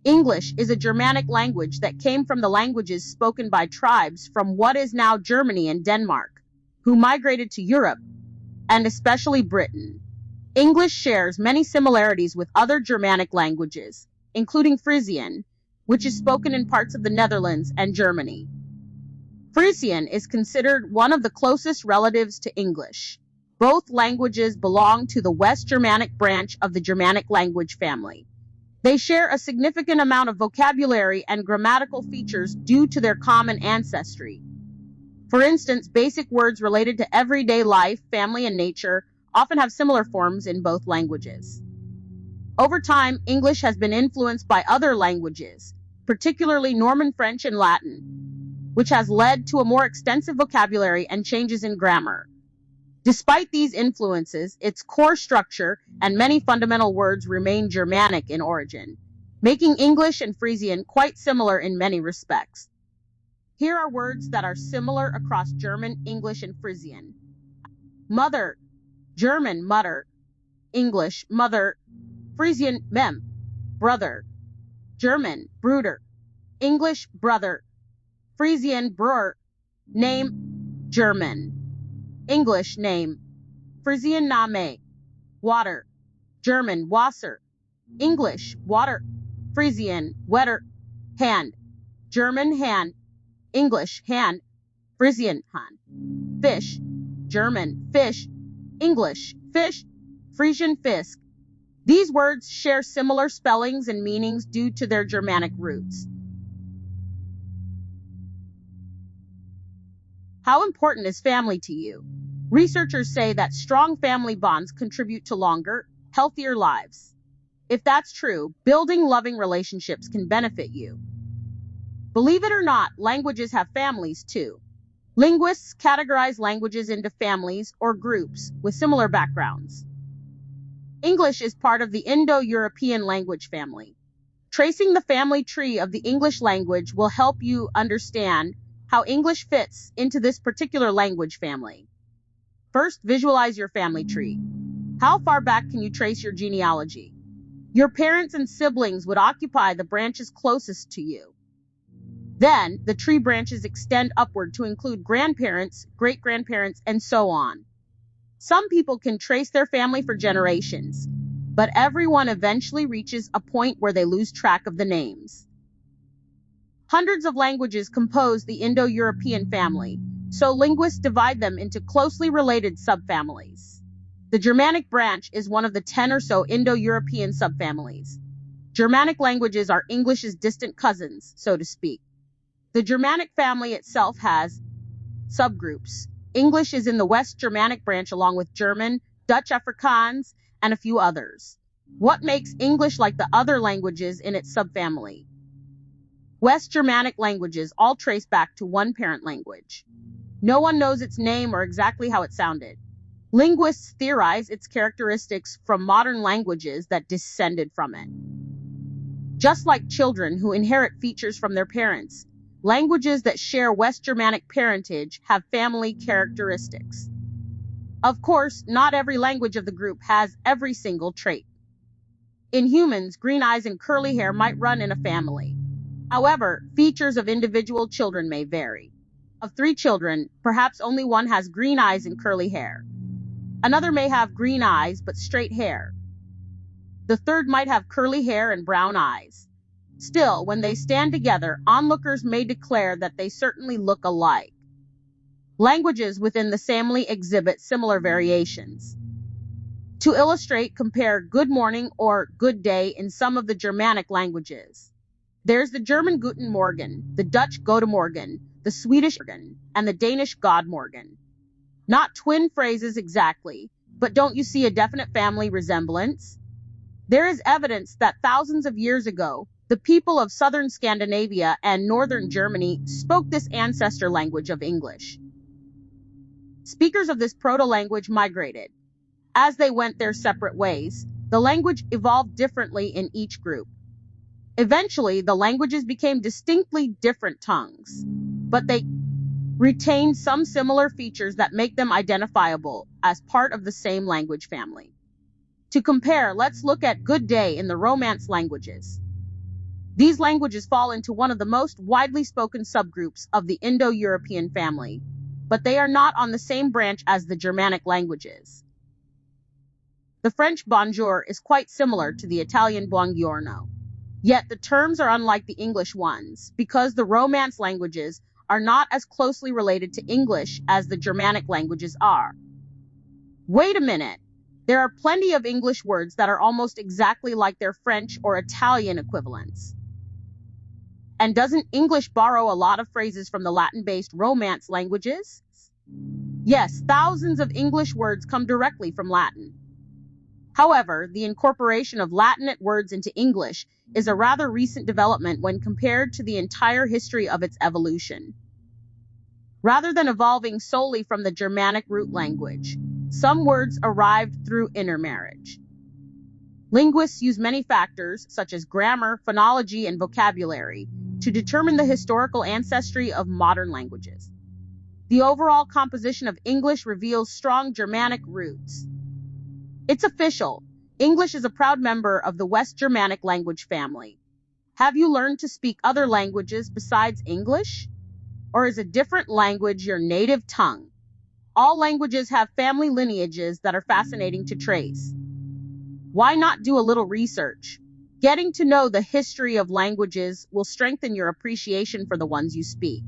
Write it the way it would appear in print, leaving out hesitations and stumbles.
English is a Germanic language that came from the languages spoken by tribes from what is now Germany and Denmark, who migrated to Europe, and especially Britain. English shares many similarities with other Germanic languages, including Frisian, which is spoken in parts of the Netherlands and Germany. Frisian is considered one of the closest relatives to English. Both languages belong to the West Germanic branch of the Germanic language family. They share a significant amount of vocabulary and grammatical features due to their common ancestry. For instance, basic words related to everyday life, family, and nature often have similar forms in both languages. Over time, English has been influenced by other languages, particularly Norman French and Latin, which has led to a more extensive vocabulary and changes in grammar. Despite these influences, its core structure and many fundamental words remain Germanic in origin, making English and Frisian quite similar in many respects. Here are words that are similar across German, English, and Frisian. Mother, German Mutter, English mother, Frisian Mem, brother, German Bruder, English brother, Frisian Bror, name, German, English name, Frisian Name, water, German Wasser, English water, Frisian Wetter, hand, German hand, English hand, Frisian hand, fish, German fish, English fish, Frisian fisk. These words share similar spellings and meanings due to their Germanic roots. How important is family to you? Researchers say that strong family bonds contribute to longer, healthier lives. If that's true, building loving relationships can benefit you. Believe it or not, languages have families too. Linguists categorize languages into families or groups with similar backgrounds. English is part of the Indo-European language family. Tracing the family tree of the English language will help you understand how English fits into this particular language family. First, visualize your family tree. How far back can you trace your genealogy? Your parents and siblings would occupy the branches closest to you. Then, the tree branches extend upward to include grandparents, great-grandparents, and so on. Some people can trace their family for generations, but everyone eventually reaches a point where they lose track of the names. Hundreds of languages compose the Indo-European family, so linguists divide them into closely related subfamilies. The Germanic branch is one of the 10 or so Indo-European subfamilies. Germanic languages are English's distant cousins, so to speak. The Germanic family itself has subgroups. English is in the West Germanic branch along with German, Dutch Afrikaans, and a few others. What makes English like the other languages in its subfamily? West Germanic languages all trace back to one parent language. No one knows its name or exactly how it sounded. Linguists theorize its characteristics from modern languages that descended from it. Just like children who inherit features from their parents, languages that share West Germanic parentage have family characteristics. Of course, not every language of the group has every single trait. In humans, green eyes and curly hair might run in a family. However, features of individual children may vary. Of 3 children, perhaps only one has green eyes and curly hair. Another may have green eyes but straight hair. The third might have curly hair and brown eyes. Still, when they stand together, onlookers may declare that they certainly look alike. Languages within the family exhibit similar variations. To illustrate, compare good morning or good day in some of the Germanic languages. There's the German Guten Morgen, the Dutch Gute Morgen, the Swedish Morgen, and the Danish God Morgen. Not twin phrases exactly, but don't you see a definite family resemblance? There is evidence that thousands of years ago, the people of southern Scandinavia and northern Germany spoke this ancestor language of English. Speakers of this proto-language migrated. As they went their separate ways, the language evolved differently in each group. Eventually, the languages became distinctly different tongues, but they retained some similar features that make them identifiable as part of the same language family. To compare, let's look at good day in the Romance languages. These languages fall into one of the most widely spoken subgroups of the Indo-European family, but they are not on the same branch as the Germanic languages. The French bonjour is quite similar to the Italian buongiorno, yet the terms are unlike the English ones because the Romance languages are not as closely related to English as the Germanic languages are. Wait a minute. There are plenty of English words that are almost exactly like their French or Italian equivalents. And doesn't English borrow a lot of phrases from the Latin-based Romance languages? Yes, thousands of English words come directly from Latin. However, the incorporation of Latinate words into English is a rather recent development when compared to the entire history of its evolution. Rather than evolving solely from the Germanic root language, some words arrived through intermarriage. Linguists use many factors, such as grammar, phonology, and vocabulary, to determine the historical ancestry of modern languages. The overall composition of English reveals strong Germanic roots. It's official. English is a proud member of the West Germanic language family. Have you learned to speak other languages besides English? Or is a different language your native tongue? All languages have family lineages that are fascinating to trace. Why not do a little research? Getting to know the history of languages will strengthen your appreciation for the ones you speak.